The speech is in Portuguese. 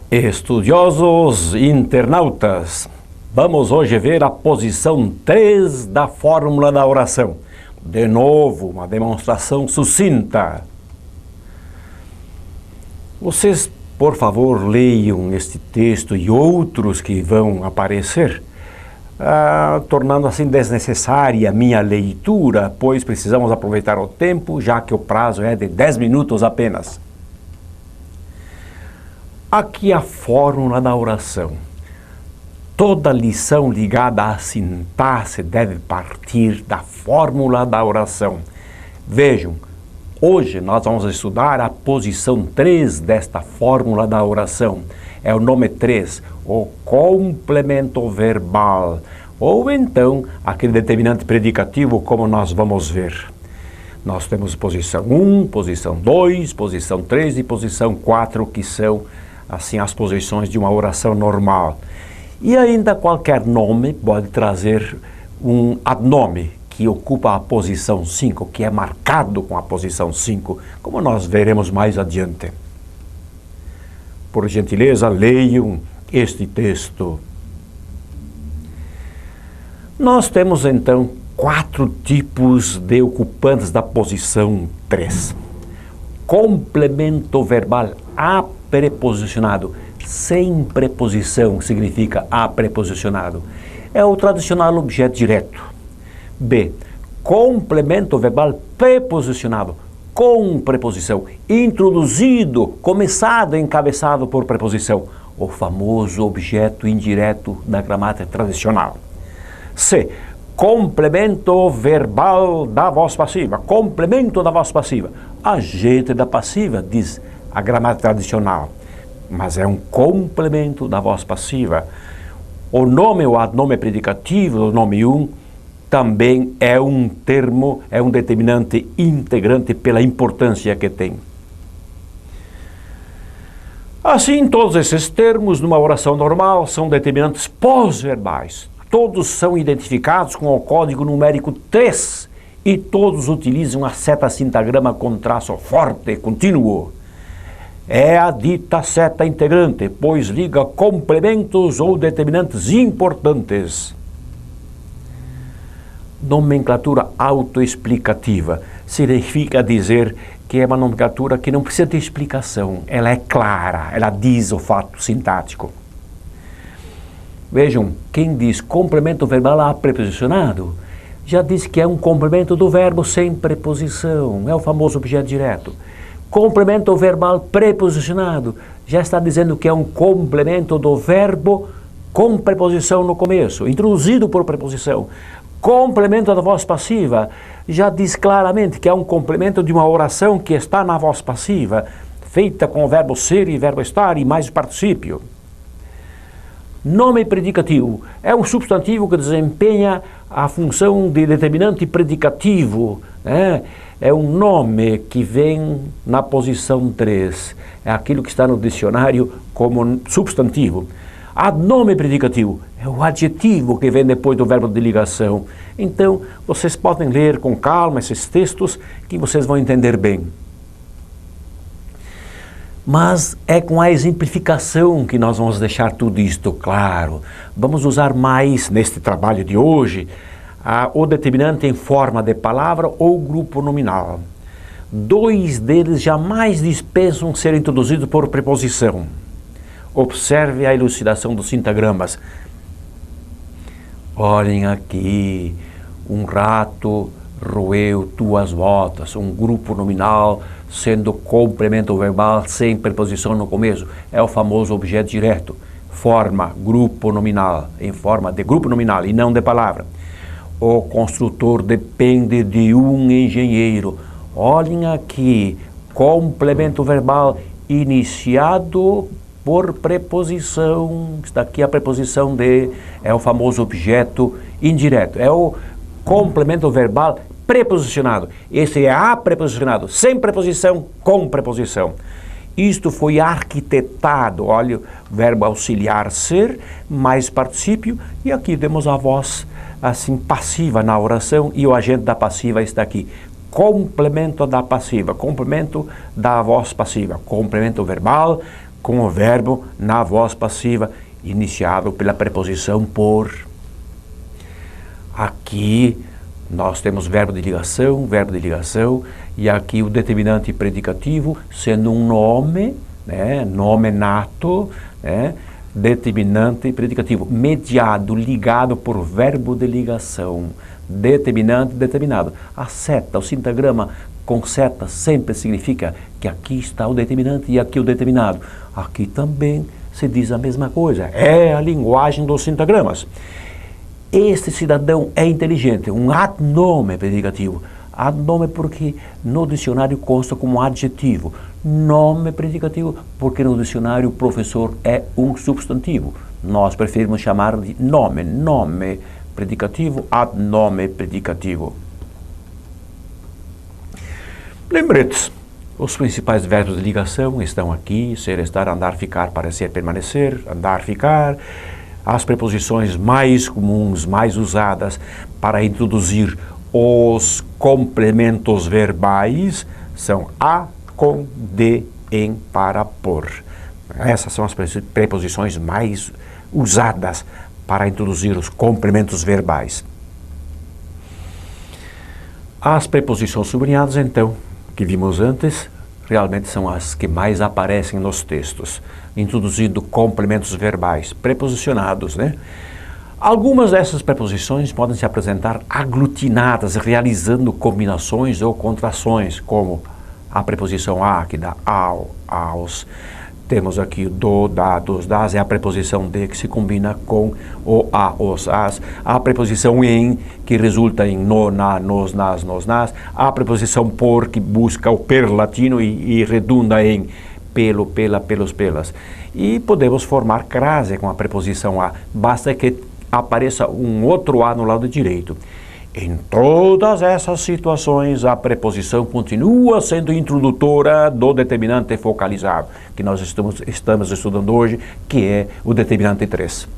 Estudiosos internautas, vamos hoje ver a posição 3 da fórmula da oração. De novo, uma demonstração sucinta. Vocês, por favor, leiam este texto e outros que vão aparecer, tornando assim desnecessária a minha leitura, pois precisamos aproveitar o tempo, já que o prazo é de 10 minutos apenas. Aqui a fórmula da oração. Toda lição ligada à sintaxe deve partir da fórmula da oração. Vejam, hoje nós vamos estudar a posição 3 desta fórmula da oração. É o nome 3, o complemento verbal, ou então aquele determinante predicativo, como nós vamos ver. Nós temos posição 1, posição 2, posição 3 e posição 4, que são assim as posições de uma oração normal. E ainda qualquer nome pode trazer um adnome que ocupa a posição 5, que é marcado com a posição 5, como nós veremos mais adiante. Por gentileza, leiam este texto. Nós temos então 4 tipos de ocupantes da posição 3. Complemento verbal apreposicionado, sem preposição, significa apreposicionado. É o tradicional objeto direto. B. Complemento verbal preposicionado, com preposição, introduzido, começado, encabeçado por preposição. O famoso objeto indireto da gramática tradicional. C. Complemento verbal da voz passiva, complemento da voz passiva. Agente da passiva, diz a gramática tradicional, mas é um complemento da voz passiva. O nome ou adnome predicativo do nome 1 também é um termo, é um determinante integrante pela importância que tem. Assim, todos esses termos numa oração normal são determinantes pós-verbais. Todos são identificados com o código numérico 3 e todos utilizam a seta sintagrama com traço forte, contínuo. É a dita seta integrante, pois liga complementos ou determinantes importantes. Nomenclatura autoexplicativa significa dizer que é uma nomenclatura que não precisa de explicação, ela é clara, ela diz o fato sintático. Vejam, quem diz complemento verbal apreposicionado, já diz que é um complemento do verbo sem preposição, é o famoso objeto direto. Complemento verbal preposicionado, já está dizendo que é um complemento do verbo com preposição no começo, introduzido por preposição. Complemento da voz passiva, já diz claramente que é um complemento de uma oração que está na voz passiva, feita com o verbo ser e verbo estar e mais o particípio. Nome predicativo é um substantivo que desempenha a função de determinante predicativo, né? É um nome que vem na posição 3, é aquilo que está no dicionário como substantivo. Adnome predicativo é o adjetivo que vem depois do verbo de ligação. Então, vocês podem ler com calma esses textos que vocês vão entender bem. Mas é com a exemplificação que nós vamos deixar tudo isto claro. Vamos usar mais, neste trabalho de hoje, o determinante em forma de palavra ou grupo nominal. 2 deles jamais dispensam ser introduzidos por preposição. Observe a elucidação dos sintagramas. Olhem aqui, um rato roeu tuas botas, um grupo nominal sendo complemento verbal sem preposição no começo, é o famoso objeto direto, forma grupo nominal, em forma de grupo nominal e não de palavra. O construtor depende de um engenheiro. Olhem aqui, complemento verbal iniciado por preposição, está aqui a preposição de, é o famoso objeto indireto, é o complemento verbal preposicionado. Esse é apreposicionado, sem preposição, com preposição. Isto foi arquitetado, olha, verbo auxiliar ser, mais particípio, e aqui temos a voz assim passiva na oração e o agente da passiva está aqui. Complemento da passiva, complemento da voz passiva, complemento verbal com o verbo na voz passiva, iniciado pela preposição por. Aqui nós temos verbo de ligação, e aqui o determinante predicativo, sendo um nome, né, nome nato, né, determinante predicativo, mediado, ligado por verbo de ligação, determinante, determinado. A seta, o sintagma com seta sempre significa que aqui está o determinante e aqui o determinado. Aqui também se diz a mesma coisa, é a linguagem dos sintagramas. Este cidadão é inteligente, um ad nome predicativo. Ad nome porque no dicionário consta como adjetivo. Nome predicativo porque no dicionário o professor é um substantivo. Nós preferimos chamar de nome, nome predicativo, ad nome predicativo. Lembretes. Os principais verbos de ligação estão aqui: ser, estar, andar, ficar, parecer, permanecer, andar, ficar. As preposições mais comuns, mais usadas para introduzir os complementos verbais são a, com, de, em, para, por. Essas são as preposições mais usadas para introduzir os complementos verbais. As preposições sublinhadas, então, que vimos antes, realmente são as que mais aparecem nos textos, introduzindo complementos verbais, preposicionados, né? Algumas dessas preposições podem se apresentar aglutinadas, realizando combinações ou contrações, como a preposição a, que dá ao, aos. Temos aqui o do, da, dos, das, é a preposição de, que se combina com o a, os, as. A preposição em, que resulta em no, na, nos, nas, nos, nas. A preposição por, que busca o per latino e redunda em pelo, pela, pelos, pelas. E podemos formar crase com a preposição a, basta que apareça um outro a no lado direito. Em todas essas situações, a preposição continua sendo introdutora do determinante focalizado, que nós estamos estudando hoje, que é o determinante 3.